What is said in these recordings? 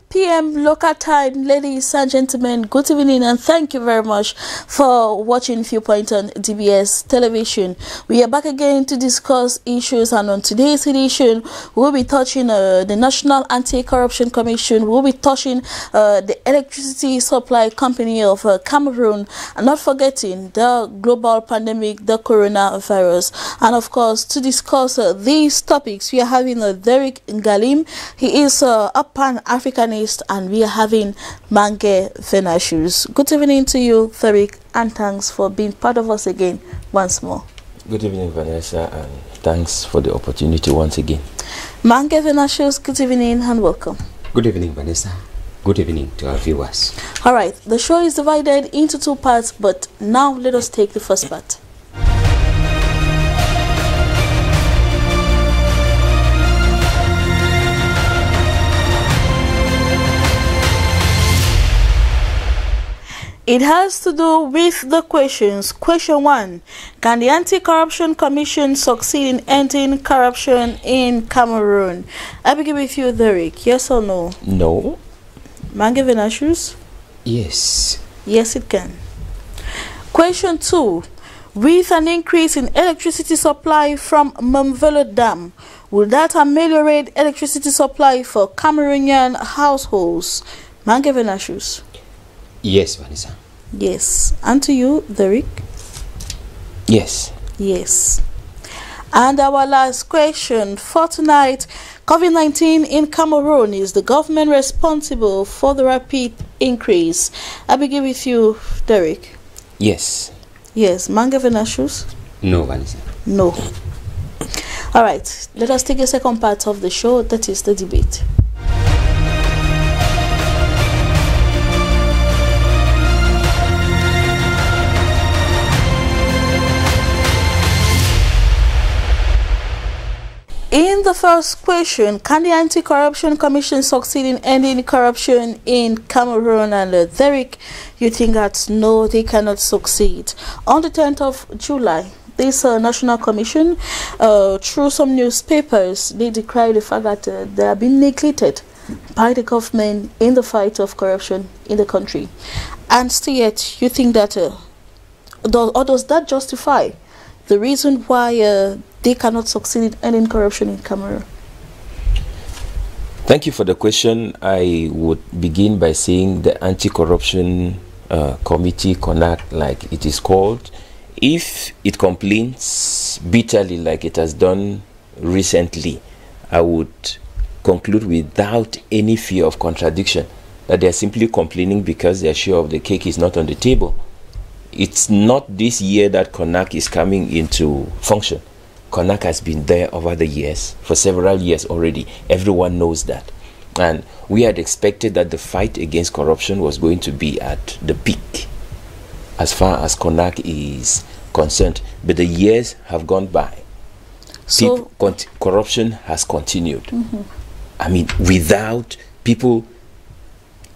p.m. local time. Ladies and gentlemen, good evening and thank you very much for watching Viewpoint on DBS television. We are back again to discuss issues, and on today's edition we'll be touching the National Anti-Corruption Commission. We'll be touching the electricity supply company of Cameroon, and not forgetting the global pandemic, the coronavirus. And of course, to discuss these topics, we are having Derek Ngalim. He is a Pan-Africanist, and we are having Mange Venashus. Good evening to you, Derek, and thanks for being part of us again once more. Good evening, Vanessa, and thanks for the opportunity once again. Mange Venashus, good evening and welcome. Good evening, Vanessa. Good evening to our viewers. All right, the show is divided into two parts, but now let us take the first part. It has to do with the questions. Question 1. Can the Anti-Corruption Commission succeed in ending corruption in Cameroon? I begin with you, Derek. Yes or no? No. Mange Venashus? Yes. Yes, it can. Question 2. With an increase in electricity supply from Mamvelo Dam, will that ameliorate electricity supply for Cameroonian households? Mange Venashus? Yes, Vanessa. Yes. And to you, Derek? Yes. Yes. And our last question for tonight. COVID-19 in Cameroon, is the government responsible for the rapid increase? I begin with you, Derek. Yes. Yes. Mange Venashus? No, Vanessa. No. All right. Let us take a second part of the show, that is the debate. In the first question, can the Anti-Corruption Commission succeed in ending corruption in Cameroon? And Derek, you think that no, they cannot succeed. On the 10th of July, this National Commission, through some newspapers, they decry the fact that they have been neglected by the government in the fight of corruption in the country. And still yet, you think that, does that justify the reason why they cannot succeed in ending corruption in Cameroon? Thank you for the question. I would begin by saying the Anti-Corruption Committee, CONAC, like it is called, if it complains bitterly like it has done recently, I would conclude without any fear of contradiction that they are simply complaining because their share of the cake is not on the table. It's not this year that CONAC is coming into function. CONAC has been there over the years, for several years already. Everyone knows that. And we had expected that the fight against corruption was going to be at the peak as far as CONAC is concerned. But the years have gone by. So corruption has continued. I mean, without people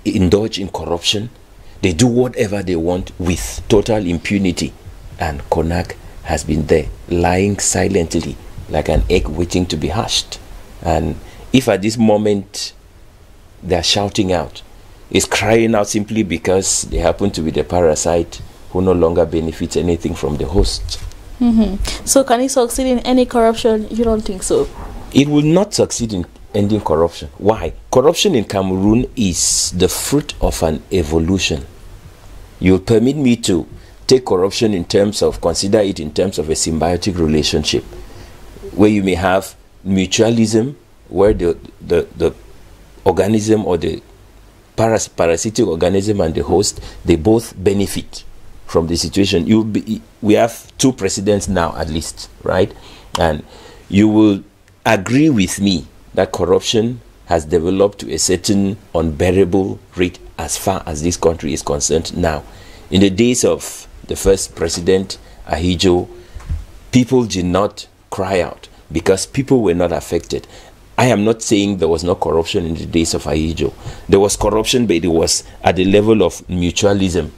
indulge in corruption, they do whatever they want with total impunity. And CONAC has been there, lying silently like an egg waiting to be hatched. And if at this moment they are shouting out, it's crying out simply because they happen to be the parasite who no longer benefits anything from the host. So can it succeed in any corruption? You don't think so? It will not succeed in ending corruption. Why? Corruption in Cameroon is the fruit of an evolution. You'll permit me to take corruption in terms of, consider it in terms of a symbiotic relationship, where you may have mutualism, where the organism or the parasitic organism and the host, they both benefit from the situation. We have two presidents now at least, right? And you will agree with me that corruption has developed to a certain unbearable rate as far as this country is concerned now. In the days of the first president, Ahijo, people did not cry out because people were not affected. I am not saying there was no corruption in the days of Ahijo. There was corruption, but it was at the level of mutualism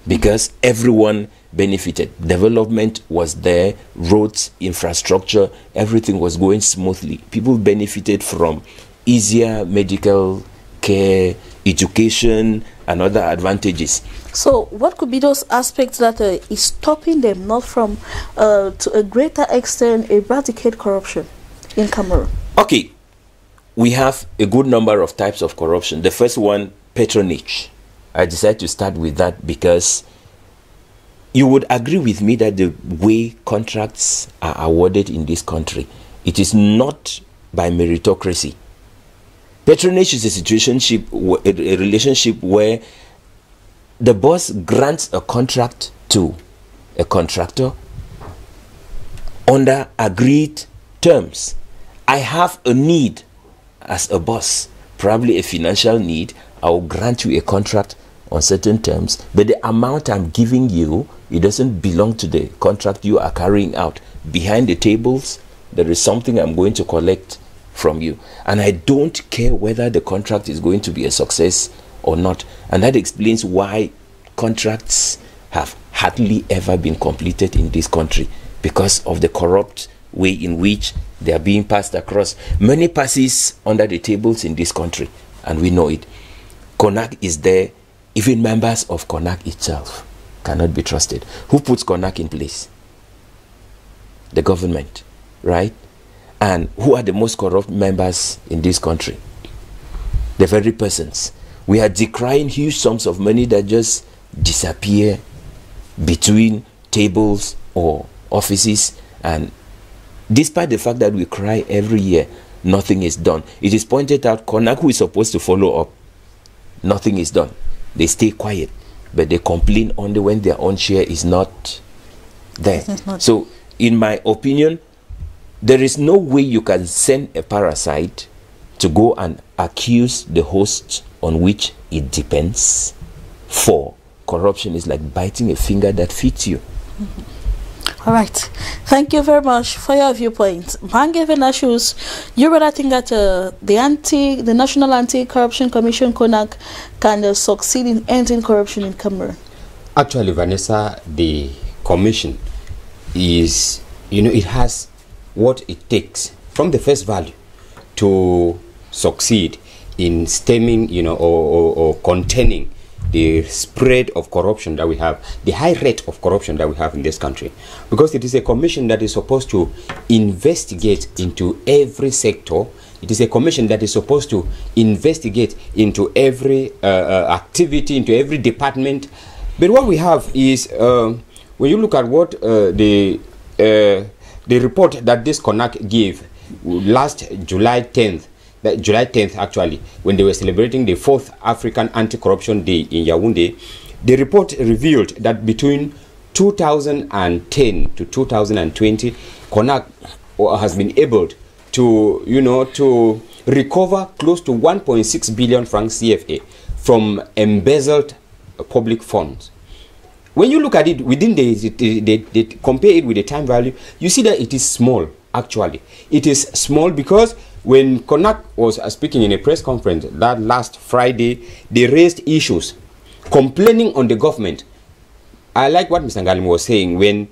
because everyone benefited. Development was there, roads, infrastructure, everything was going smoothly. People benefited from easier medical healthcare, education, and other advantages. So what could be those aspects that is stopping them not from, to a greater extent, eradicate corruption in Cameroon? Okay, we have a good number of types of corruption. The first one, patronage. I decided to start with that because you would agree with me that the way contracts are awarded in this country, it is not by meritocracy. Patronage is a relationship where the boss grants a contract to a contractor under agreed terms. I have a need as a boss, probably a financial need. I will grant you a contract on certain terms, but the amount I'm giving you, it doesn't belong to the contract you are carrying out. Behind the tables, there is something I'm going to collect from you, and I don't care whether the contract is going to be a success or not. And that explains why contracts have hardly ever been completed in this country, because of the corrupt way in which they are being passed across. Money passes under the tables in this country, and we know it. CONAC is there. Even members of CONAC itself cannot be trusted. Who puts CONAC in place? The government, right? And who are the most corrupt members in this country? The very persons. We are decrying huge sums of money that just disappear between tables or offices, and despite the fact that we cry every year, nothing is done. It is pointed out, CONAC, who is supposed to follow up, nothing is done. They stay quiet, but they complain only when their own share is not there. So, in my opinion, there is no way you can send a parasite to go and accuse the host on which it depends. For corruption is like biting a finger that fits you. All right, thank you very much for your viewpoint. Given issues, you rather think that the National Anti-Corruption Commission (CONAC) can succeed in ending corruption in Cameroon? Actually, Vanessa, the commission is, it has what it takes from the first value to succeed in stemming, or containing the spread of corruption that we have, the high rate of corruption that we have in this country. Because it is a commission that is supposed to investigate into every sector. It is a commission that is supposed to investigate into every activity, into every department. But what we have is, when you look at what the report that this CONAC gave last July 10th, July 10th actually, when they were celebrating the 4th African Anti-Corruption Day in Yaoundé, the report revealed that between 2010 to 2020, CONAC has been able to, to recover close to 1.6 billion francs CFA from embezzled public funds. When you look at it within they compare it with the time value, you see that it is small. Actually, it is small because when CONAC was speaking in a press conference that last Friday, they raised issues complaining on the government. I like what Mr. Ngalim was saying, when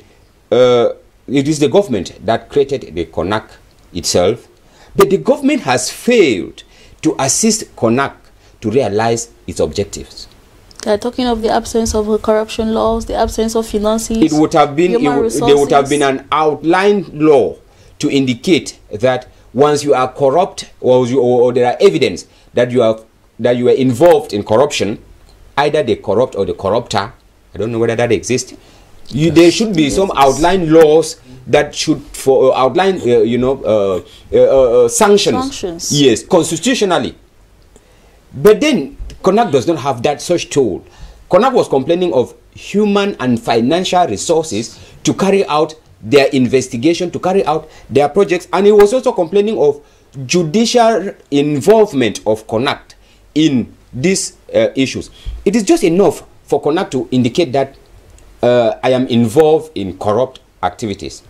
it is the government that created the CONAC itself, but the government has failed to assist CONAC to realize its objectives. They're talking of the absence of corruption laws, the absence of finances. It would have been, there would have been an outline law to indicate that once you are corrupt, or there are evidence that you are involved in corruption, either the corrupt or the corrupter, I don't know whether that exists. There should be some outline laws that should outline, sanctions. Yes, constitutionally. But then CONAC does not have that such tool. CONAC was complaining of human and financial resources to carry out their investigation, to carry out their projects, and he was also complaining of judicial involvement of CONAC in these issues. It is just enough for CONAC to indicate that I am involved in corrupt activities.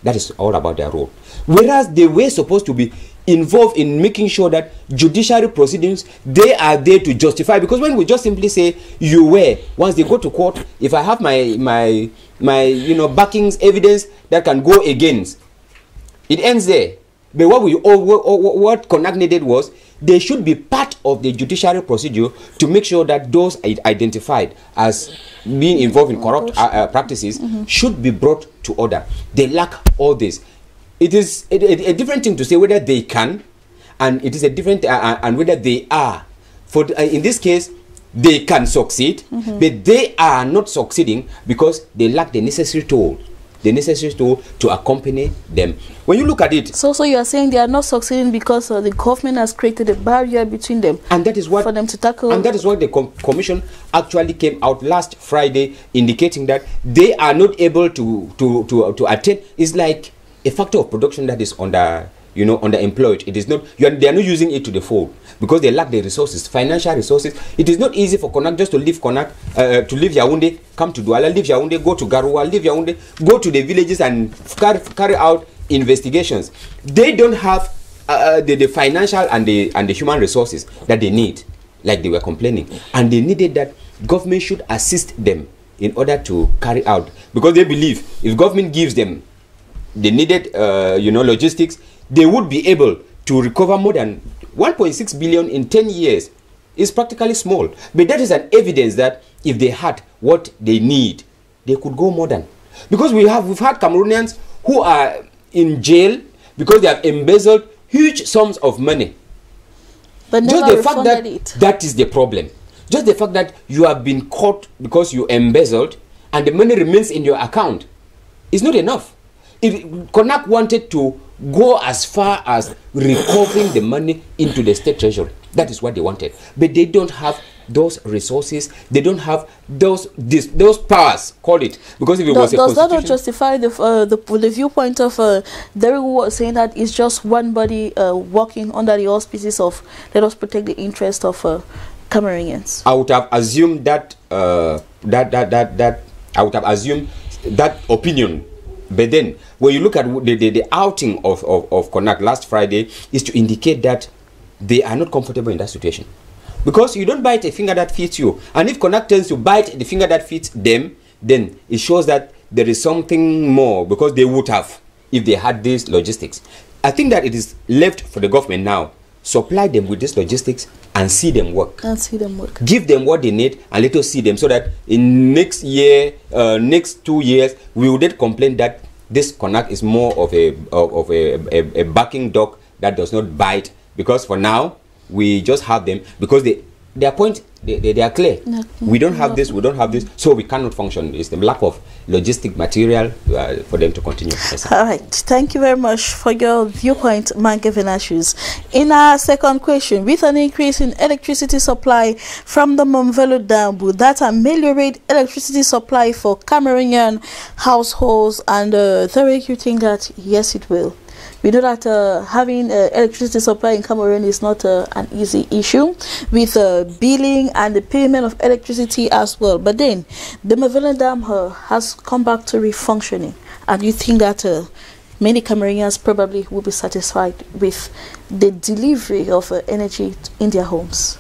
That is all about their role. Whereas they were supposed to be involved in making sure that judiciary proceedings, they are there to justify. Because when we just simply say you were, once they go to court, if I have my backings, evidence that can go against, it ends there. But what CONAC needed was they should be part of the judiciary procedure to make sure that those identified as being involved in corrupt practices should be brought to order. They lack all this. It is a different thing to say whether they can, and it is a different and whether they are. For in this case, they can succeed, but they are not succeeding because they lack the necessary tool. The necessary tool to accompany them. When you look at it, so you are saying they are not succeeding because the government has created a barrier between them, and that is what for them to tackle. And that is what the commission actually came out last Friday, indicating that they are not able to attain. It's like a factor of production that is underemployed. It is not. They are not using it to the full because they lack the resources, financial resources. It is not easy for Konak just to leave Konak, to leave Yaoundé, come to Douala, leave Yaoundé, go to Garoua, leave Yaoundé, go to the villages and carry out investigations. They don't have the financial and the human resources that they need, like they were complaining, and they needed that government should assist them in order to carry out, because they believe if government gives them the needed logistics, they would be able to recover more than 1.6 billion in 10 years. Is practically small, but that is an evidence that if they had what they need, they could go more than. Because we've had Cameroonians who are in jail because they have embezzled huge sums of money. But just never the fact that is the problem. Just the fact that you have been caught because you embezzled and the money remains in your account is not enough. If Konak wanted to go as far as recovering the money into the state treasury, that is what they wanted. But they don't have those resources. They don't have those powers, call it. Because if it was a does that not justify the viewpoint of Derek was saying that it's just one body working under the auspices of let us protect the interest of Cameroonians? I would have assumed that I would have assumed that opinion. But then, when you look at the outing of Konak last Friday, is to indicate that they are not comfortable in that situation. Because you don't bite a finger that fits you. And if Konak tends to bite the finger that fits them, then it shows that there is something more, because they would have if they had these logistics. I think that it is left for the government now. Supply them with this logistics and see them work. Give them what they need and let us see them, so that in next year, next 2 years, we would not complain that this Konak is more of a barking dog that does not bite. Because for now, we just have them because their point, they are clear. We don't have this, so we cannot function. It's the lack of logistic material for them to continue. Yes. All right. Thank you very much for your viewpoint, Mange Venashus. In our second question, with an increase in electricity supply from the Monvelo Dam, would that ameliorate electricity supply for Cameroonian households? And you think that yes, it will. We know that having electricity supply in Cameroon is not an easy issue, with billing and the payment of electricity as well. But then the Monvelo Dam has come back to refunctioning, and you think that many Cameroonians probably will be satisfied with the delivery of energy in their homes?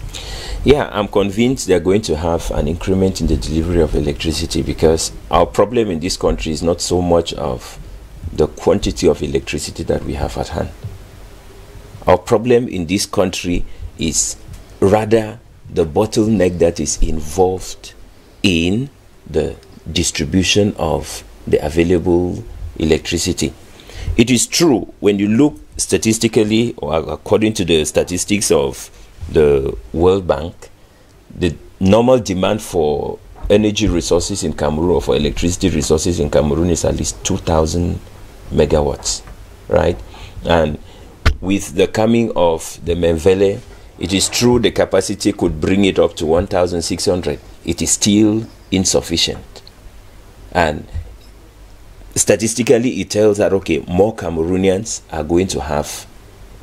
Yeah, I'm convinced they're going to have an increment in the delivery of electricity, because our problem in this country is not so much of the quantity of electricity that we have at hand. Our problem in this country is rather the bottleneck that is involved in the distribution of the available electricity. It is true, when you look statistically, or according to the statistics of the World Bank, the normal demand for energy resources in Cameroon, or for electricity resources in Cameroon, is at least 2,000 megawatts, right? And with the coming of the Monvelo, it is true the capacity could bring it up to 1,600. It is still insufficient. And statistically, it tells that, okay, more Cameroonians are going to have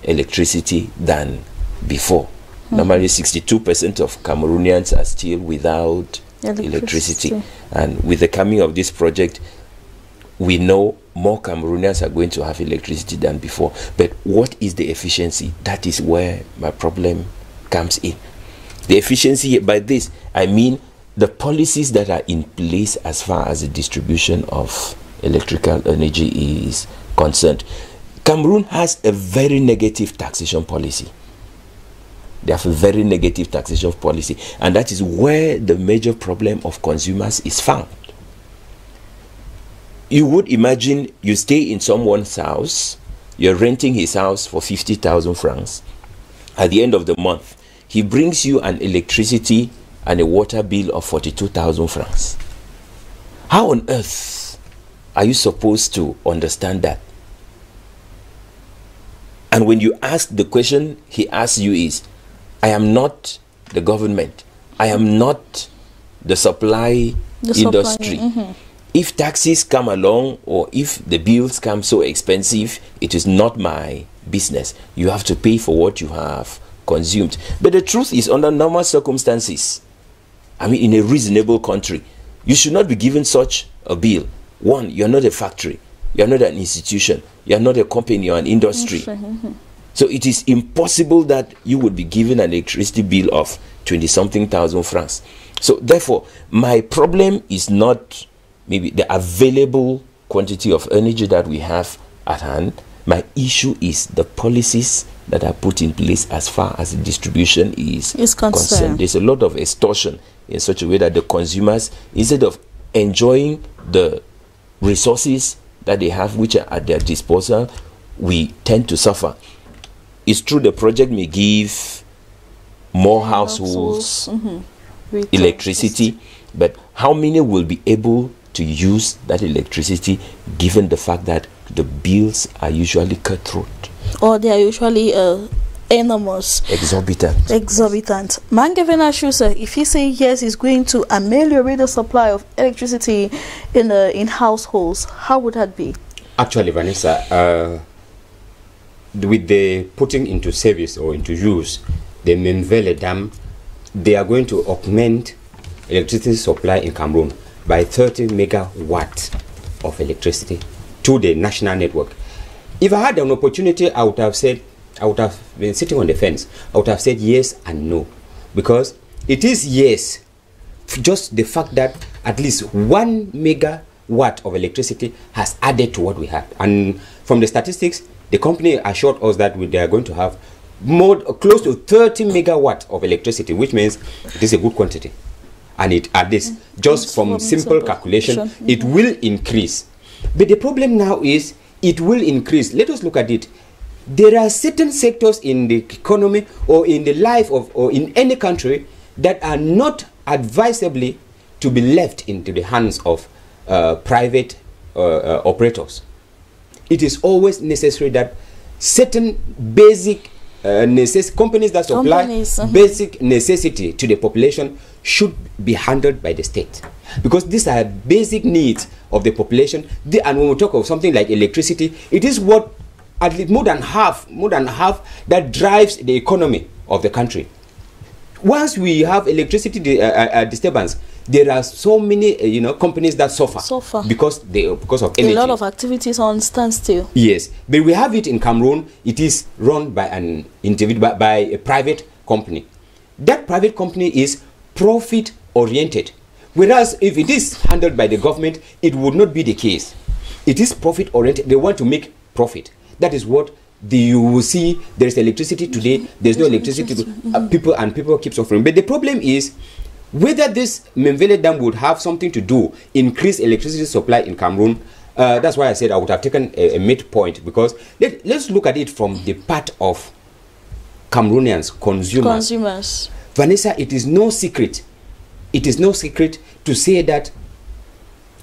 electricity than before. Normally, 62% of Cameroonians are still without electricity. And with the coming of this project, we know more Cameroonians are going to have electricity than before. But what is the efficiency? That is where my problem comes in. The efficiency, by this, I mean the policies that are in place as far as the distribution of electrical energy is concerned. Cameroon has a very negative taxation policy. They have a very negative taxation policy. And that is where the major problem of consumers is found. You would imagine you stay in someone's house, you're renting his house for 50,000 francs. At the end of the month, he brings you an electricity and a water bill of 42,000 francs. How on earth are you supposed to understand that? And when you ask the question he asks you is, I am not the government. I am not the supply industry. If taxes come along or if the bills come so expensive, it is not my business. You have to pay for what you have consumed. But the truth is, under normal circumstances, I mean, in a reasonable country, you should not be given such a bill. One, you're not a factory. You're not an institution. You're not a company or an industry. So it is impossible that you would be given an electricity bill of 20-something thousand francs. So therefore, my problem is not maybe the available quantity of energy that we have at hand. My issue is the policies that are put in place as far as the distribution is concerned. There's a lot of extortion in such a way that the consumers, instead of enjoying the resources that they have which are at their disposal, we tend to suffer. It's true the project may give more households electricity, but how many will be able to use that electricity given the fact that the bills are usually cutthroat? Or they are usually enormous. Exorbitant. Mangevena Schuster, if you say yes, it's going to ameliorate the supply of electricity in households, how would that be? Actually, Vanessa, with the putting into service or into use the Memvele Dam, they are going to augment electricity supply in Cameroon by 30 megawatts of electricity to the national network. If I had an opportunity, I would have been sitting on the fence. I would have said yes and no, because it is yes, just the fact that at least 1 megawatt of electricity has added to what we had. And from the statistics, the company assured us that they are going to have close to 30 megawatts of electricity, which means it is a good quantity. And at this, just from simple calculation, it will increase. But the problem now is, it will increase. Let us look at it. There are certain sectors in the economy or in the life of, or in any country, that are not advisably to be left into the hands of private operators. It is always necessary that certain basic companies that supply basic necessity to the population should be handled by the state, because these are basic needs of the population. And when we talk of something like electricity, it is what at least more than half that drives the economy of the country. Once we have electricity disturbance, there are so many companies that suffer because of energy. A lot of activities on standstill. Yes, but we have it in Cameroon. It is run by an individual, by a private company. That private company is profit oriented, whereas if it is handled by the government, it would not be the case. It is profit oriented. They want to make profit. That is what you will see. There is electricity today, there's no electricity to people keep suffering. But the problem is whether this Memvele Dam would have something to do increase electricity supply in Cameroon. That's why I said I would have taken a midpoint, because let's look at it from the part of Cameroonians, consumers. Vanessa, it is no secret. It is no secret to say that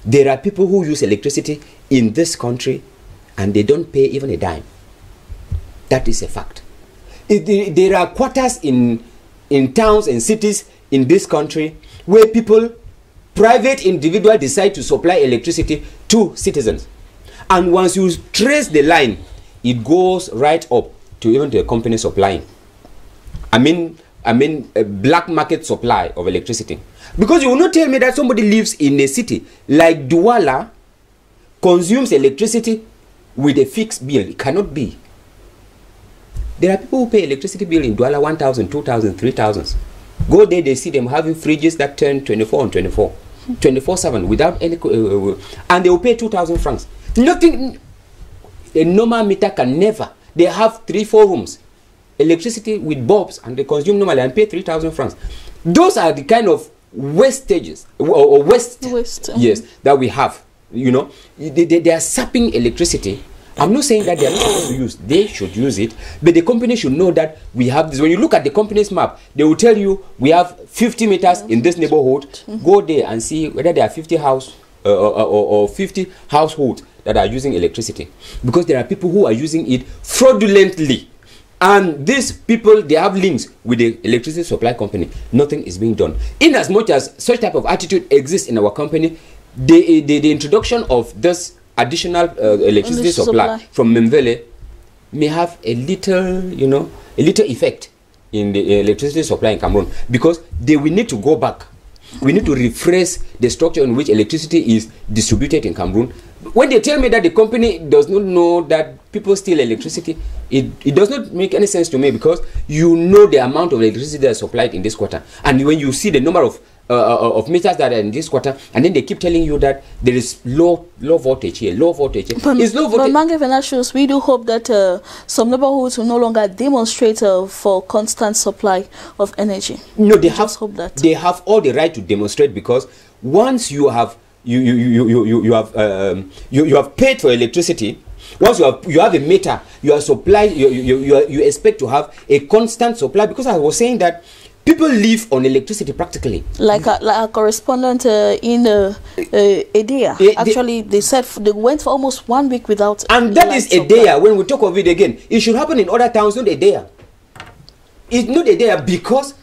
there are people who use electricity in this country and they don't pay even a dime. That is a fact. There are quarters in towns and cities in this country where private individuals decide to supply electricity to citizens. And once you trace the line, it goes right up to even the company supplying. I mean a black market supply of electricity. Because you will not tell me that somebody lives in a city like Douala, consumes electricity with a fixed bill. It cannot be. There are people who pay electricity bill in Douala 1,000, 2,000, 3,000. Go there, they see them having fridges that turn 24 on 24, 24/7 without any, and they will pay 2,000 francs. Nothing, a normal meter can never. They have 3-4 rooms. electricity with bulbs and they consume normally and pay 3,000 francs. Those are the kind of wastages or waste. Yes, that we have. You know, they are sapping electricity. I'm not saying that they are not supposed to use. They should use it, but the company should know that we have this. When you look at the company's map, they will tell you we have 50 meters in this neighborhood. Go there and see whether there are 50 house or 50 households that are using electricity, because there are people who are using it fraudulently, and these people, they have links with the electricity supply company. Nothing is being done. In as much as such type of attitude exists in our company, the introduction of this additional electricity supply from Memvele may have a little, you know, a little effect in the electricity supply in Cameroon, because they will need to go back. We need to refresh the structure in which electricity is distributed in Cameroon. When they tell me that the company does not know that people steal electricity, it does not make any sense to me, because you know the amount of electricity that is supplied in this quarter, and when you see the number of meters that are in this quarter, and then they keep telling you that there is low voltage here, low voltage here. It's low voltage. But Mangavenashus, we do hope that some neighborhoods will no longer demonstrate for constant supply of energy. No, they have hope that they have all the right to demonstrate, because once you have you have paid for electricity, once you have a meter, you are supplied, you expect to have a constant supply, because I was saying that people live on electricity practically. Like a correspondent in Edea. Actually, they said they went for almost 1 week without. And that is Edea. When we talk of it again, it should happen in other towns, not Edea. It's not Edea because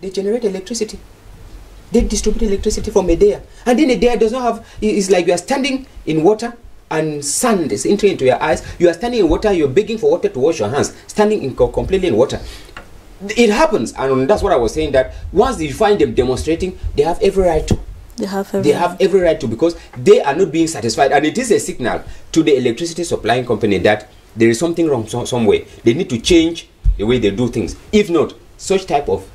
they generate electricity. They distribute electricity from Edea. And then Edea does not have, it's like you are standing in water and sand is entering into your eyes. You are standing in water, you're begging for water to wash your hands, standing completely in water. It happens, and that's what I was saying, that once you find them demonstrating, they have every right to. They have every right to, because they are not being satisfied, and it is a signal to the electricity supplying company that there is something wrong somewhere. They need to change the way they do things. If not, such type of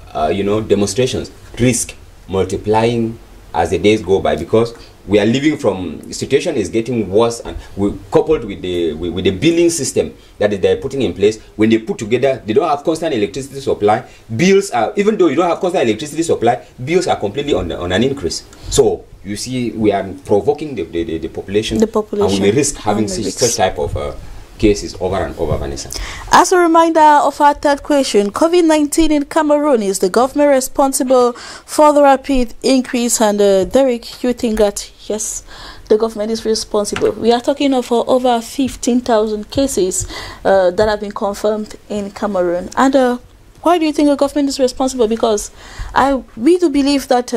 demonstrations risk multiplying as the days go by, because we are living from, the situation is getting worse, and we coupled with the billing system that they're putting in place. When they put together, they don't have constant electricity supply. Bills are, even though you don't have constant electricity supply, bills are completely on an increase. So you see, we are provoking the population, and we may risk having such type of cases over and over, Vanessa. As a reminder of our third question, COVID-19 in Cameroon, is the government responsible for the rapid increase? And Derek, you think that yes, the government is responsible? We are talking of over 15,000 cases that have been confirmed in Cameroon. And why do you think the government is responsible? Because we do believe that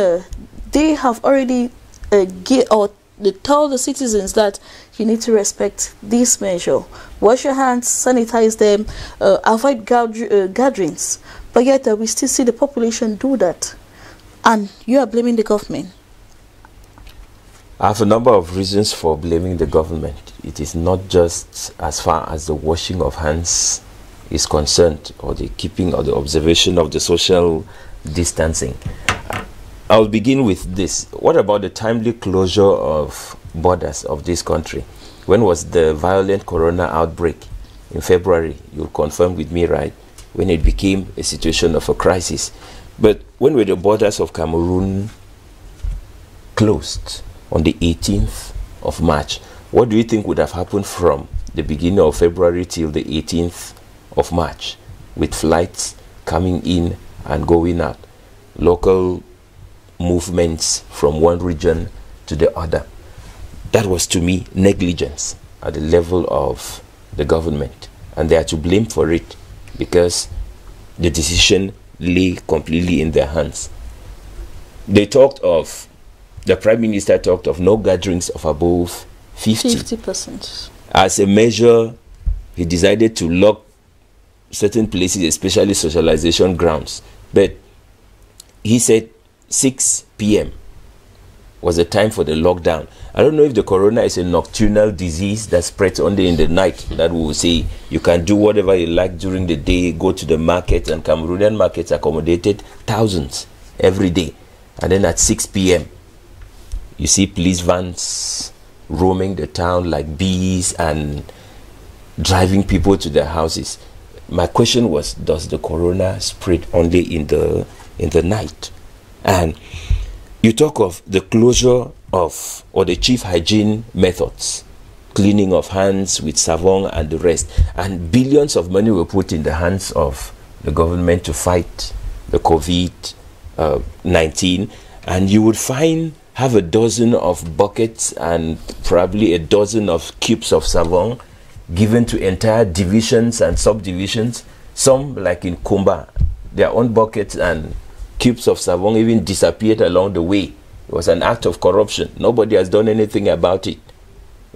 they have already they tell the citizens that you need to respect this measure. Wash your hands, sanitize them, avoid gatherings. But yet we still see the population do that. And you are blaming the government. I have a number of reasons for blaming the government. It is not just as far as the washing of hands is concerned, or the keeping or the observation of the social distancing. I'll begin with this. What about the timely closure of borders of this country? When was the violent corona outbreak? In February, you'll confirm with me, right? When it became a situation of a crisis. But when were the borders of Cameroon closed? On the 18th of March. What do you think would have happened from the beginning of February till the 18th of March, with flights coming in and going out, local movements from one region to the other? That was, to me, negligence at the level of the government, and they are to blame for it, because the decision lay completely in their hands. The Prime Minister talked of no gatherings of above 50%. As a measure, he decided to lock certain places, especially socialization grounds. But he said 6 p.m. was the time for the lockdown. I don't know if the corona is a nocturnal disease that spreads only in the night, that we will say you can do whatever you like during the day, go to the market, and Cameroonian markets accommodated thousands every day. And then at 6 p.m., you see police vans roaming the town like bees and driving people to their houses. my question was, does the corona spread only in the night? And you talk of the closure of, or the chief hygiene methods, cleaning of hands with savon and the rest, and billions of money were put in the hands of the government to fight the COVID-19, and you would find have a dozen of buckets and probably a dozen of cubes of savon given to entire divisions and subdivisions. Some, like in Kumba, their own buckets and cubes of savon even disappeared along the way. It was an act of corruption. Nobody has done anything about it.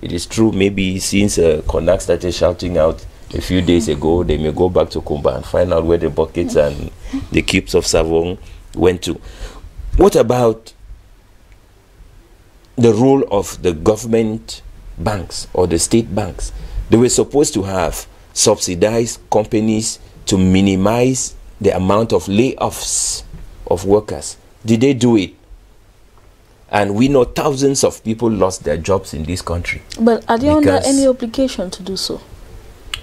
It is true, maybe since Konak started shouting out a few days ago, they may go back to Kumba and find out where the buckets and the cubes of savon went to. What about the role of the government banks or the state banks? They were supposed to have subsidized companies to minimize the amount of layoffs of workers. Did they do it? And we know thousands of people lost their jobs in this country. But are they under any obligation to do so?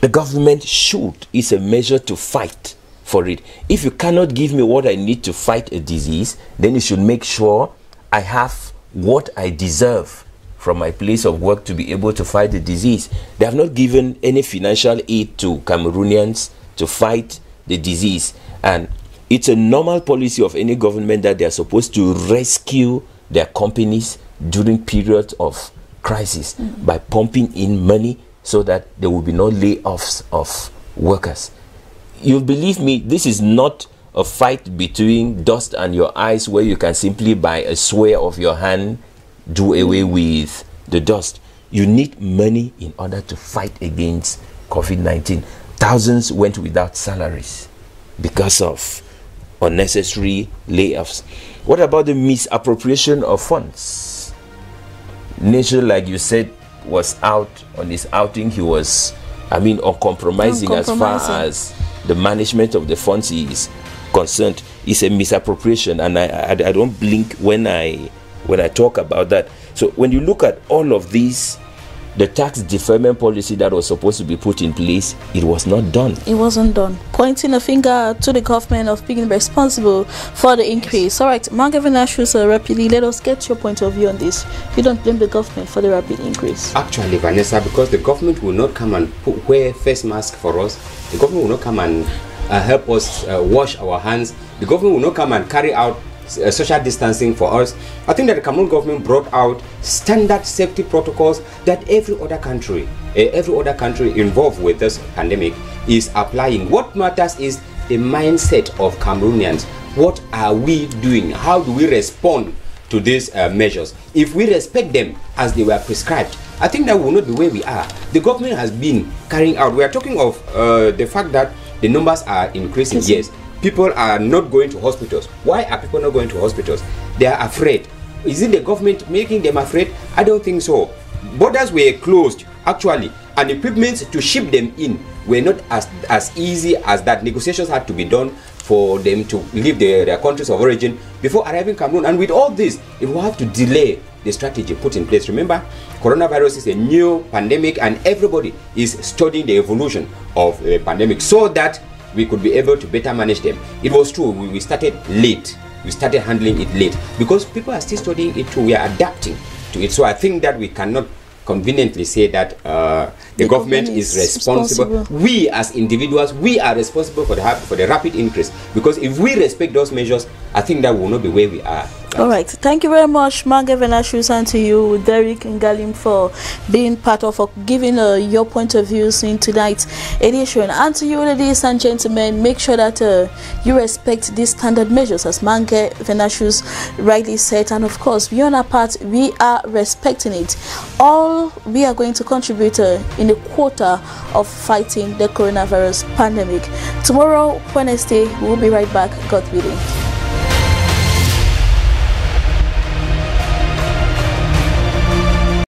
The government should. It's a measure to fight for it. If you cannot give me what I need to fight a disease, then you should make sure I have what I deserve from my place of work to be able to fight the disease. They have not given any financial aid to Cameroonians to fight the disease. And it's a normal policy of any government that they are supposed to rescue their companies during periods of crisis by pumping in money so that there will be no layoffs of workers. You'll believe me, this is not a fight between dust and your eyes where you can simply by a swear of your hand do away with the dust. You need money in order to fight against COVID-19. Thousands went without salaries because of unnecessary layoffs. What about the misappropriation of funds? Nation, like you said, was out on his outing. He was, uncompromising as far as the management of the funds is concerned. It's a misappropriation, and I don't blink when I talk about that. So when you look at all of these, the tax deferment policy that was supposed to be put in place, it was not done. It wasn't done. Pointing a finger to the government of being responsible for the increase. All right, Mange Venashus, rapidly, let us get your point of view on this. You don't blame the government for the rapid increase. Actually, Vanessa, because the government will not come and wear face mask for us. The government will not come and help us wash our hands. The government will not come and carry out social distancing for us. I think that the Cameroon government brought out standard safety protocols that every other country involved with this pandemic is applying. What matters is the mindset of Cameroonians. What are we doing? How do we respond to these measures? If we respect them as they were prescribed, I think that will not be where we are. The government has been carrying out. We are talking of the fact that the numbers are increasing. Yes. People are not going to hospitals. Why are people not going to hospitals? They are afraid. Is it the government making them afraid? I don't think so. Borders were closed, actually, and equipment to ship them in were not as easy as that. Negotiations had to be done for them to leave their countries of origin before arriving Cameroon. And with all this, it will have to delay the strategy put in place. Remember, coronavirus is a new pandemic, and everybody is studying the evolution of the pandemic so that we could be able to better manage them. It was true, we started late. We started handling it late because people are still studying it too. We are adapting to it. So I think that we cannot conveniently say that the government is responsible. We as individuals, we are responsible for the rapid increase, because if we respect those measures, I think that will not be where we are. All right, thank you very much, Mange Venashus, and to you, Derek Ngalim, for being part of giving your point of views in tonight's edition. And to you, ladies and gentlemen, make sure that you respect these standard measures, as Mange Venashus rightly said. And of course, we on our part, we are respecting it. All we are going to contribute in a quarter of fighting the coronavirus pandemic. Tomorrow, Wednesday, we'll be right back, God willing.